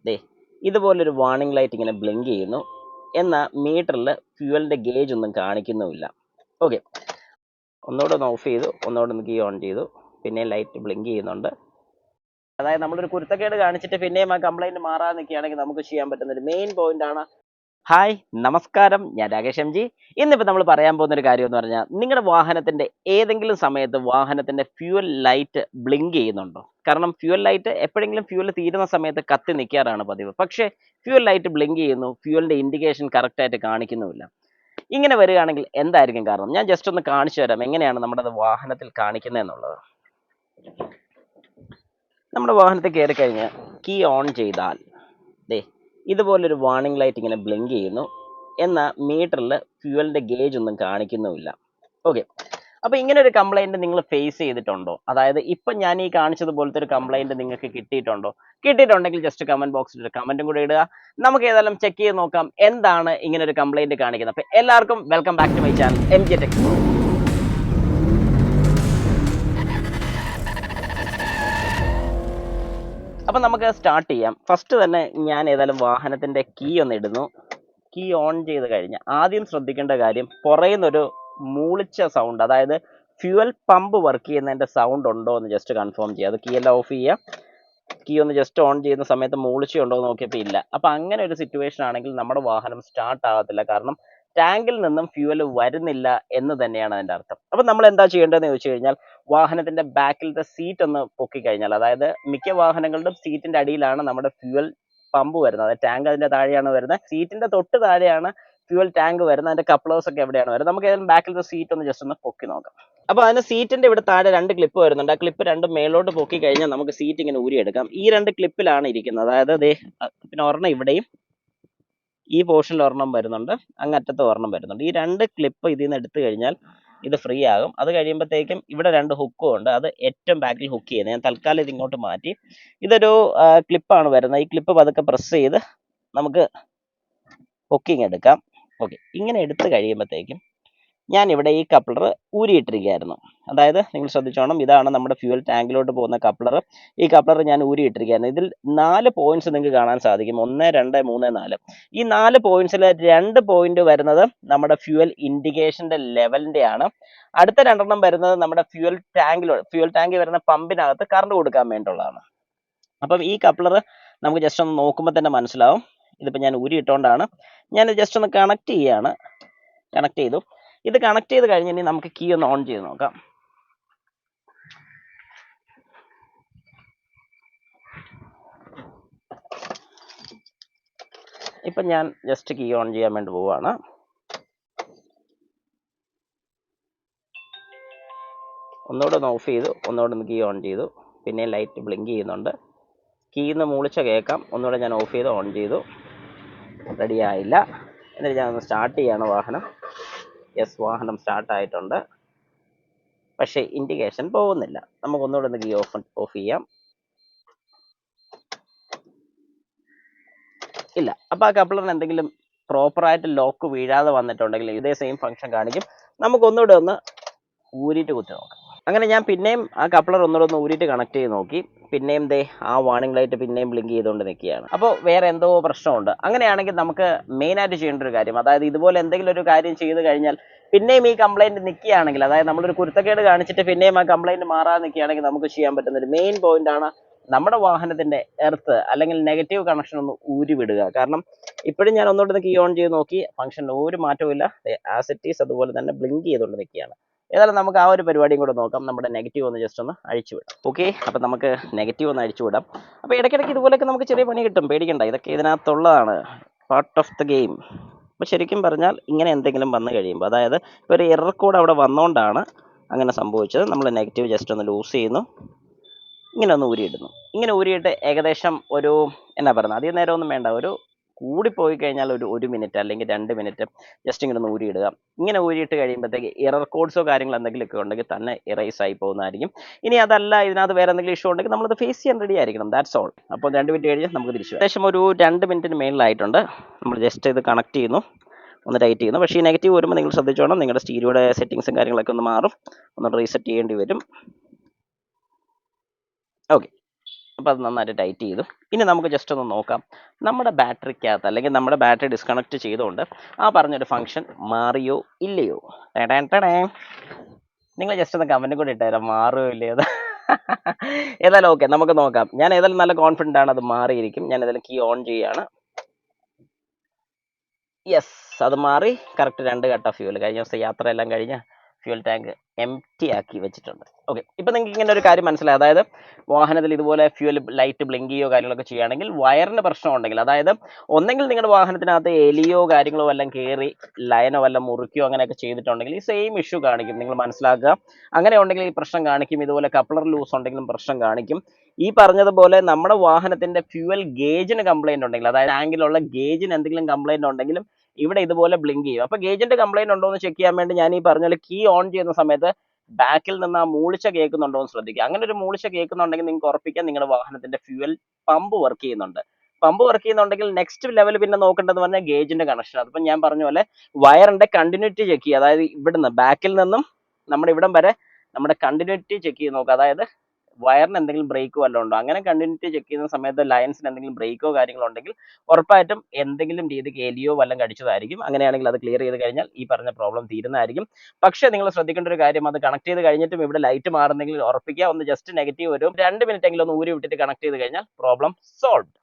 ദേ ഇതുപോലൊരു warning light ഇങ്ങനെ blink ചെയ്യുന്നു. എന്നാൽ മീറ്ററിൽ ഫ്യൂവലിൻ്റെ ഗേജ് ഒന്നും കാണിക്കുന്നുമില്ല. ഓക്കെ, ഒന്നുകൂടെ ഒന്ന് ഓഫ് ചെയ്തു, ഒന്നുകൂടെ ഒന്ന് കീ ഓൺ ചെയ്തു, പിന്നെ ലൈറ്റ് ബ്ലിങ്ക് ചെയ്യുന്നുണ്ട്. അതായത് നമ്മളൊരു കുരുത്തക്കേട് കാണിച്ചിട്ട് പിന്നെയും ആ കംപ്ലൈൻറ്റ് മാറാതെ നിൽക്കുകയാണെങ്കിൽ നമുക്ക് ചെയ്യാൻ പറ്റുന്ന ഒരു മെയിൻ പോയിന്റ് ആണ്. ഹായ്, നമസ്കാരം, ഞാൻ രാകേഷ് എം ജി. ഇന്നിപ്പോൾ നമ്മൾ പറയാൻ പോകുന്ന ഒരു കാര്യം എന്ന് പറഞ്ഞാൽ, നിങ്ങളുടെ വാഹനത്തിന്റെ ഏതെങ്കിലും സമയത്ത് വാഹനത്തിന്റെ ഫ്യൂവൽ ലൈറ്റ് ബ്ലിങ്ക് ചെയ്യുന്നുണ്ടോ? കാരണം ഫ്യൂവൽ ലൈറ്റ് എപ്പോഴെങ്കിലും ഫ്യൂവൽ തീരുന്ന സമയത്ത് കത്തി നിൽക്കാറാണ് പതിവ്. പക്ഷേ ഫ്യൂവൽ ലൈറ്റ് ബ്ലിങ്ക് ചെയ്യുന്നു, ഫ്യൂവലിന്റെ ഇൻഡിക്കേഷൻ കറക്റ്റായിട്ട് കാണിക്കുന്നുമില്ല. ഇങ്ങനെ വരികയാണെങ്കിൽ എന്തായിരിക്കും കാരണം? ഞാൻ ജസ്റ്റ് ഒന്ന് കാണിച്ചു തരാം എങ്ങനെയാണ് നമ്മുടെ വാഹനത്തിൽ കാണിക്കുന്നതെന്നുള്ളത്. നമ്മുടെ വാഹനത്തിൽ കയറി കഴിഞ്ഞ് കീ ഓൺ ചെയ്താൽ ദേ ഇതുപോലൊരു വാർണിംഗ് ലൈറ്റ് ഇങ്ങനെ ബ്ലിങ്ക് ചെയ്യുന്നു. എന്നാൽ മീറ്ററിൽ ഫ്യൂവലിൻ്റെ ഗേജ് ഒന്നും കാണിക്കുന്നുമില്ല. ഓക്കെ, അപ്പോൾ ഇങ്ങനെ ഒരു കംപ്ലൈൻറ്റ് നിങ്ങൾ ഫേസ് ചെയ്തിട്ടുണ്ടോ? അതായത് ഇപ്പം ഞാൻ ഈ കാണിച്ചതുപോലത്തെ ഒരു കംപ്ലൈൻറ്റ് നിങ്ങൾക്ക് കിട്ടിയിട്ടുണ്ടോ? കിട്ടിയിട്ടുണ്ടെങ്കിൽ ജസ്റ്റ് കമൻറ്റ് ബോക്സിൽ ഒരു കമൻറ്റും കൂടെ ഇടുക. നമുക്ക് ഏതായാലും ചെക്ക് ചെയ്ത് നോക്കാം എന്താണ് ഇങ്ങനെ ഒരു കംപ്ലൈൻറ്റ് കാണിക്കുന്നത്. അപ്പോൾ എല്ലാവർക്കും welcome back to my channel M G tech. അപ്പം നമുക്ക് സ്റ്റാർട്ട് ചെയ്യാം. ഫസ്റ്റ് തന്നെ ഞാൻ ഏതായാലും വാഹനത്തിൻ്റെ കീ ഒന്ന് ഇടുന്നു. കീ ഓൺ ചെയ്ത് കഴിഞ്ഞ് ആദ്യം ശ്രദ്ധിക്കേണ്ട കാര്യം, പുറയുന്നൊരു മൂളിച്ച സൗണ്ട്, അതായത് ഫ്യൂവൽ പമ്പ് വർക്ക് ചെയ്യുന്നതിൻ്റെ സൗണ്ട് ഉണ്ടോ എന്ന് ജസ്റ്റ് കൺഫേം ചെയ്യുക. അത് കീ എല്ലാം ഓഫ് ചെയ്യുക. കീ ഒന്ന് ജസ്റ്റ് ഓൺ ചെയ്യുന്ന സമയത്ത് മൂളിച്ചുണ്ടോ എന്ന് നോക്കിയപ്പോൾ ഇല്ല. അപ്പം അങ്ങനെ ഒരു സിറ്റുവേഷൻ ആണെങ്കിൽ നമ്മുടെ വാഹനം സ്റ്റാർട്ട് ആകത്തില്ല. കാരണം ടാങ്കിൽ നിന്നും ഫ്യൂവൽ വരുന്നില്ല എന്ന് തന്നെയാണ് അതിൻ്റെ അർത്ഥം. അപ്പം നമ്മൾ എന്താ ചെയ്യേണ്ടതെന്ന് ചോദിച്ചു കഴിഞ്ഞാൽ, വാഹനത്തിൻ്റെ ബാക്കിലത്തെ സീറ്റ് ഒന്ന് പൊക്കി കഴിഞ്ഞാൽ, അതായത് മിക്ക വാഹനങ്ങളുടെയും സീറ്റിൻ്റെ അടിയിലാണ് നമ്മുടെ ഫ്യൂവൽ പമ്പ് വരുന്നത്. അതായത് ടാങ്ക് അതിൻ്റെ താഴെയാണ് വരുന്നത്. സീറ്റിൻ്റെ തൊട്ട് താഴെയാണ് ഫ്യൂവൽ ടാങ്ക് വരുന്നത്. അതിൻ്റെ കപ്ലേഴ്സ് ഒക്കെ എവിടെയാണ് വരുന്നത്? നമുക്ക് ഏതായാലും ബാക്കിലത്തെ സീറ്റ് ഒന്ന് ജസ്റ്റ് ഒന്ന് പൊക്കി നോക്കാം. അപ്പോൾ അതിന് സീറ്റിൻ്റെ ഇവിടെ താഴെ 2 ക്ലിപ്പ് വരുന്നുണ്ട്. ആ ക്ലിപ്പ് രണ്ടും മേലോട്ട് പൊക്കി കഴിഞ്ഞാൽ നമുക്ക് സീറ്റ് ഇങ്ങനെ ഊരിയെടുക്കാം. ഈ 2 ക്ലിപ്പിലാണ് ഇരിക്കുന്നത്. അതായത് ദേ പിന്നെ ഒരെണ്ണം ഇവിടെയും ഈ പോർഷനിൽ ഒരെണ്ണം വരുന്നുണ്ട്, അങ്ങറ്റത്ത് ഒരെണ്ണം വരുന്നുണ്ട്. ഈ 2 ക്ലിപ്പ് ഇതിൽ നിന്ന് എടുത്തു കഴിഞ്ഞാൽ ഇത് ഫ്രീ ആകും. അത് കഴിയുമ്പോഴത്തേക്കും ഇവിടെ 2 ഹുക്കും ഉണ്ട്, അത് ഏറ്റവും ബാക്കിൽ ഹുക്ക് ചെയ്യുന്നത്. ഞാൻ തൽക്കാലം ഇത് ഇങ്ങോട്ട് മാറ്റി. ഇതൊരു ക്ലിപ്പാണ് വരുന്നത്. ഈ ക്ലിപ്പ് പതുക്കെ പ്രസ് ചെയ്ത് നമുക്ക് ഹുക്കിങ് എടുക്കാം. ഓക്കെ, ഇങ്ങനെ എടുത്തു കഴിയുമ്പോഴത്തേക്കും ഞാൻ ഇവിടെ ഈ കപ്ലർ ഊരിയിട്ടിരിക്കുകയായിരുന്നു. അതായത് നിങ്ങൾ ശ്രദ്ധിച്ചോണം, ഇതാണ് നമ്മുടെ ഫ്യൂവൽ ടാങ്കിലോട്ട് പോകുന്ന കപ്ലർ. ഈ കപ്ലർ ഞാൻ ഊരിയിട്ടിരിക്കുകയായിരുന്നു. ഇതിൽ 4 പോയിന്റ്സ് നിങ്ങൾക്ക് കാണാൻ സാധിക്കും. 1, 2, 3, 4. ഈ 4 പോയിന്റ്സിൽ 2 പോയിന്റ് വരുന്നത് നമ്മുടെ ഫ്യൂവൽ ഇൻഡിക്കേഷന്റെ ലെവലിന്റെ ആണ്. അടുത്ത 2 വരുന്നത് നമ്മുടെ ഫ്യൂവൽ ടാങ്കിൽ വരുന്ന പമ്പിനകത്ത് കറണ്ട് കൊടുക്കാൻ വേണ്ടിയുള്ളതാണ്. അപ്പം ഈ കപ്ലർ നമുക്ക് ജസ്റ്റ് ഒന്ന് നോക്കുമ്പോൾ തന്നെ മനസ്സിലാവും. ഇതിപ്പോൾ ഞാൻ ഊരിയിട്ടോണ്ടാണ്. ഞാൻ ജസ്റ്റ് ഒന്ന് കണക്ട് ചെയ്യുകയാണ്. കണക്ട് ചെയ്തു. ഇത് കണക്ട് ചെയ്ത് കഴിഞ്ഞ് ഇനി നമുക്ക് കീ ഒന്ന് ഓൺ ചെയ്ത് നോക്കാം. ഇപ്പം ഞാൻ ജസ്റ്റ് കീ ഓൺ ചെയ്യാൻ വേണ്ടി പോവാണ്. ഒന്നുകൂടെ ഒന്ന് ഓഫ് ചെയ്തു, ഒന്നുകൂടെ ഒന്ന് കീ ഓൺ ചെയ്തു, പിന്നെ ലൈറ്റ് ബ്ലിങ്ക് ചെയ്യുന്നുണ്ട്. കീന്ന് മൂളിച്ച കേൾക്കാം. ഒന്നുകൂടെ ഞാൻ ഓഫ് ചെയ്ത് ഓൺ ചെയ്തു. റെഡി ആയില്ല. എന്നിട്ട് ഞാൻ ഒന്ന് സ്റ്റാർട്ട് ചെയ്യാണ് വാഹനം. യെസ്, വാഹനം സ്റ്റാർട്ടായിട്ടുണ്ട്. പക്ഷേ ഇൻഡിക്കേഷൻ പോകുന്നില്ല. നമുക്ക് ഒന്നുകൂടെ ഒന്ന് കീ ഓഫ് ചെയ്യാം. ഇല്ല. അപ്പോൾ ആ കപ്ലറിന് എന്തെങ്കിലും പ്രോപ്പറായിട്ട് ലോക്ക് വീഴാതെ വന്നിട്ടുണ്ടെങ്കിൽ ഇതേ സെയിം ഫംഗ്ഷൻ കാണിക്കും. നമുക്ക് ഒന്നുകൂടെ ഒന്ന് ഊരിയിട്ട് കുത്തി നോക്കാം. അങ്ങനെ ഞാൻ പിന്നെയും ആ കപ്ലർ ഒന്നുകൂടെ ഒന്ന് ഊരിയിട്ട് കണക്ട് ചെയ്ത് നോക്കി. പിന്നെയും ദേ ആ വാർണിംഗ് ലൈറ്റ് പിന്നെയും ബ്ലിങ്ക് ചെയ്തുകൊണ്ട് നിൽക്കുകയാണ്. അപ്പോൾ വേറെ എന്തോ പ്രശ്നമുണ്ട്. അങ്ങനെയാണെങ്കിൽ നമുക്ക് മെയിനായിട്ട് ചെയ്യേണ്ട ഒരു കാര്യം, അതായത് ഇതുപോലെ എന്തെങ്കിലും ഒരു കാര്യം ചെയ്ത് കഴിഞ്ഞാൽ പിന്നെയും ഈ കംപ്ലൈൻറ്റ് നിൽക്കുകയാണെങ്കിൽ, അതായത് നമ്മളൊരു കുരുത്തക്കേട് കാണിച്ചിട്ട് പിന്നെയും ആ കംപ്ലൈൻറ്റ് മാറാതെ നിൽക്കുകയാണെങ്കിൽ നമുക്ക് ചെയ്യാൻ പറ്റുന്ന ഒരു മെയിൻ പോയിന്റാണ് നമ്മുടെ വാഹനത്തിന്റെ എർത്ത് അല്ലെങ്കിൽ നെഗറ്റീവ് കണക്ഷൻ ഒന്ന് ഊരി വിടുക. കാരണം ഇപ്പോഴും ഞാൻ ഒന്നുകൂടെ കീ ഓൺ ചെയ്ത് നോക്കി, ഫംഗ്ഷൻ ഒരു മാറ്റവും ഇല്ല. ആസ് ഇറ്റ് ഈസ് അതുപോലെ തന്നെ ബ്ലിങ്ക് ചെയ്തുകൊണ്ട് നിൽക്കുകയാണ്. ഏതായാലും നമുക്ക് ആ ഒരു പരിപാടിയും കൂടെ നോക്കാം. നമ്മുടെ നെഗറ്റീവ് ഒന്ന് ജസ്റ്റ് ഒന്ന് അഴിച്ചു വിടാം. ഓക്കെ, അപ്പം നമുക്ക് നെഗറ്റീവ് ഒന്ന് അഴിച്ചു വിടാം. അപ്പോൾ ഇടയ്ക്കിടയ്ക്ക് ഇതുപോലെയൊക്കെ നമുക്ക് ചെറിയ പണി കിട്ടും, പേടിക്കണ്ട. ഇതൊക്കെ ഇതിനകത്തുള്ളതാണ്, പാർട്ട് ഓഫ് ദ ഗെയിം. അപ്പോൾ ശരിക്കും പറഞ്ഞാൽ ഇങ്ങനെ എന്തെങ്കിലും വന്നു കഴിയുമ്പോൾ, അതായത് ഇപ്പോൾ ഒരു എറർ കോഡ് അവിടെ വന്നുകൊണ്ടാണ് അങ്ങനെ സംഭവിച്ചത്. നമ്മൾ നെഗറ്റീവ് ജസ്റ്റ് ഒന്ന് ലൂസ് ചെയ്യുന്നു, ഇങ്ങനെ ഒന്ന് ഊരിയിടുന്നു. ഇങ്ങനെ ഊരിയിട്ട് ഏകദേശം ഒരു എന്നാ പറയുന്നത്, അധികം നേരമൊന്നും വേണ്ട, ഒരു കൂടിപ്പോയി കഴിഞ്ഞാൽ ഒരു മിനിറ്റ് അല്ലെങ്കിൽ 2 മിനിറ്റ് ജസ്റ്റ് ഇങ്ങനെ ഒന്ന് ഊരിയിടുക. ഇങ്ങനെ ഊരിയിട്ട് കഴിയുമ്പോഴത്തേക്ക് എറർ കോഡ്സോ കാര്യങ്ങളോ എന്തെങ്കിലുമൊക്കെ ഉണ്ടെങ്കിൽ തന്നെ ഇറേസ് ആയി പോകുന്നതായിരിക്കും. ഇനി അതല്ല, ഇതിനകത്ത് വേറെ എന്തെങ്കിലും ഇഷ്യൂ ഉണ്ടെങ്കിൽ നമ്മളത് ഫേസ് ചെയ്യാൻ റെഡി ആയിരിക്കണം. That's all. അപ്പോൾ 2 മിനിറ്റ് കഴിഞ്ഞ് നമുക്ക് തിരിച്ചു ഏകദേശം ഒരു 2 മിനിറ്റിന് മേളിലായിട്ടുണ്ട്. നമ്മൾ ജസ്റ്റ് ഇത് കണക്ട് ചെയ്യുന്നു, ഒന്ന് ടൈറ്റ് ചെയ്യുന്നു. പക്ഷേ ഈ നെഗറ്റീവ് വരുമ്പോൾ നിങ്ങൾ ശ്രദ്ധിച്ചോണം, നിങ്ങളുടെ സ്റ്റീരിയോയുടെ സെറ്റിങ്സും കാര്യങ്ങളൊക്കെ ഒന്ന് മാറും, ഒന്ന് റീസെറ്റ് ചെയ്യേണ്ടി വരും. ഓക്കെ, അപ്പോൾ അത് നന്നായിട്ട് ടൈറ്റ് ചെയ്തു. ഇനി നമുക്ക് ജസ്റ്റ് ഒന്ന് നോക്കാം നമ്മുടെ ബാറ്ററിക്കകത്ത് അല്ലെങ്കിൽ നമ്മുടെ ബാറ്ററി ഡിസ്കണക്ട് ചെയ്തുകൊണ്ട് ആ പറഞ്ഞൊരു ഫംഗ്ഷൻ മാറിയോ ഇല്ലയോ. നിങ്ങൾ ജസ്റ്റ് ഒന്ന് കമൻറ്റും കൂടി ഇട്ടുതരാം മാറുമോ ഇല്ലയോ. ഏതായാലും ഓക്കെ, നമുക്ക് നോക്കാം. ഞാൻ ഏതായാലും നല്ല കോൺഫിഡൻ്റ് ആണ് അത് മാറിയിരിക്കും. ഞാൻ ഏതായാലും കീ ഓൺ ചെയ്യുകയാണ്. യെസ്, അത് മാറി. കറക്റ്റ് 2 കട്ട ഫ്യൂൽ കഴിഞ്ഞ ദിവസം യാത്രയെല്ലാം കഴിഞ്ഞ് ഫ്യൂൽ ടാങ്ക് എംറ്റി ആക്കി വെച്ചിട്ടുണ്ട്. ഓക്കെ, ഇപ്പം നിങ്ങൾക്ക് ഇങ്ങനെ ഒരു കാര്യം മനസ്സിലായി. അതായത് വാഹനത്തിൽ ഇതുപോലെ ഫ്യൂൽ ലൈറ്റ് ബ്ലിങ്ക് ചെയ്യുകയോ കാര്യങ്ങളൊക്കെ ചെയ്യുകയാണെങ്കിൽ വയറിന് പ്രശ്നം ഉണ്ടെങ്കിൽ, അതായത് ഒന്നെങ്കിൽ നിങ്ങളുടെ വാഹനത്തിനകത്ത് എലിയോ കാര്യങ്ങളോ വല്ലതും കയറി ലൈനോ വല്ലതും മുറിക്കുകയോ അങ്ങനെയൊക്കെ ചെയ്തിട്ടുണ്ടെങ്കിൽ ഈ സെയിം ഇഷ്യൂ കാണിക്കും. നിങ്ങൾ മനസ്സിലാക്കുക. അങ്ങനെ ഉണ്ടെങ്കിൽ ഈ പ്രശ്നം കാണിക്കും. ഇതുപോലെ കപ്ലർ ലൂസ് ഉണ്ടെങ്കിലും പ്രശ്നം കാണിക്കും. ഈ പറഞ്ഞതുപോലെ നമ്മുടെ വാഹനത്തിന്റെ ഫ്യൂവൽ ഗേജിന് കംപ്ലൈന്റ് ഉണ്ടെങ്കിൽ, അതായത് ടാങ്കിലുള്ള ഗേജിന് എന്തെങ്കിലും കംപ്ലൈന്റ് ഉണ്ടെങ്കിലും ഇവിടെ ഇതുപോലെ ബ്ലിങ്ക് ചെയ്യും. അപ്പൊ ഗേജിന്റെ കംപ്ലൈന്റ് ഉണ്ടോ എന്ന് ചെക്ക് ചെയ്യാൻ വേണ്ടി ഞാൻ ഈ പറഞ്ഞ പോലെ കീ ഓൺ ചെയ്യുന്ന സമയത്ത് ബാക്കിൽ നിന്ന് ആ മൂളിച്ച കേൾക്കുന്നുണ്ടോ എന്ന് ശ്രദ്ധിക്കുക. അങ്ങനെ ഒരു മൂളിച്ച കേൾക്കുന്നുണ്ടെങ്കിൽ നിങ്ങൾക്ക് ഉറപ്പിക്കാൻ നിങ്ങളുടെ വാഹനത്തിന്റെ ഫ്യൂവൽ പമ്പ് വർക്ക് ചെയ്യുന്നുണ്ട്. പമ്പ് വർക്ക് ചെയ്യുന്നുണ്ടെങ്കിൽ നെക്സ്റ്റ് ലെവൽ പിന്നെ നോക്കേണ്ടത് പറഞ്ഞാൽ ഗേജിന്റെ കണക്ഷൻ. അതിപ്പോൾ ഞാൻ പറഞ്ഞ പോലെ വയറിന്റെ കണ്ടിന്യൂറ്റി ചെക്ക് ചെയ്യുക. അതായത് ഇവിടുന്ന് ബാക്കിൽ നിന്നും നമ്മുടെ ഇവിടം വരെ നമ്മുടെ കണ്ടിന്യൂറ്റി ചെക്ക് ചെയ്ത് നോക്കുക. അതായത് വയറിന് എന്തെങ്കിലും ബ്രേക്കോ വല്ലതും ഉണ്ടോ. അങ്ങനെ കണ്ടിന്യൂറ്റി ചെക്ക് ചെയ്യുന്ന സമയത്ത് ലൈൻസിന് എന്തെങ്കിലും ബ്രേക്കോ കാര്യങ്ങളോ ഉണ്ടെങ്കിൽ ഉറപ്പായിട്ടും എന്തെങ്കിലും രീതിക്ക് എലിയോ വല്ലതും കടിച്ചതായിരിക്കും. അങ്ങനെയാണെങ്കിൽ അത് ക്ലിയർ ചെയ്ത് കഴിഞ്ഞാൽ ഈ പറഞ്ഞ പ്രോബ്ലം തീരുന്നതായിരിക്കും. പക്ഷേ നിങ്ങൾ ശ്രദ്ധിക്കേണ്ട ഒരു കാര്യം, അത് കണക്ട് ചെയ്ത് കഴിഞ്ഞിട്ടും ഇവിടെ ലൈറ്റ് മാറുന്നെങ്കിൽ ഉറപ്പിക്കുക, ഒന്ന് ജസ്റ്റ് നെഗറ്റീവ് ഒരു 2 മിനിറ്റ് എങ്കിലും ഒന്ന് ഊരി വിട്ടിട്ട് കണക്ട് ചെയ്ത് കഴിഞ്ഞാൽ പ്രോബ്ലം സോൾവ്.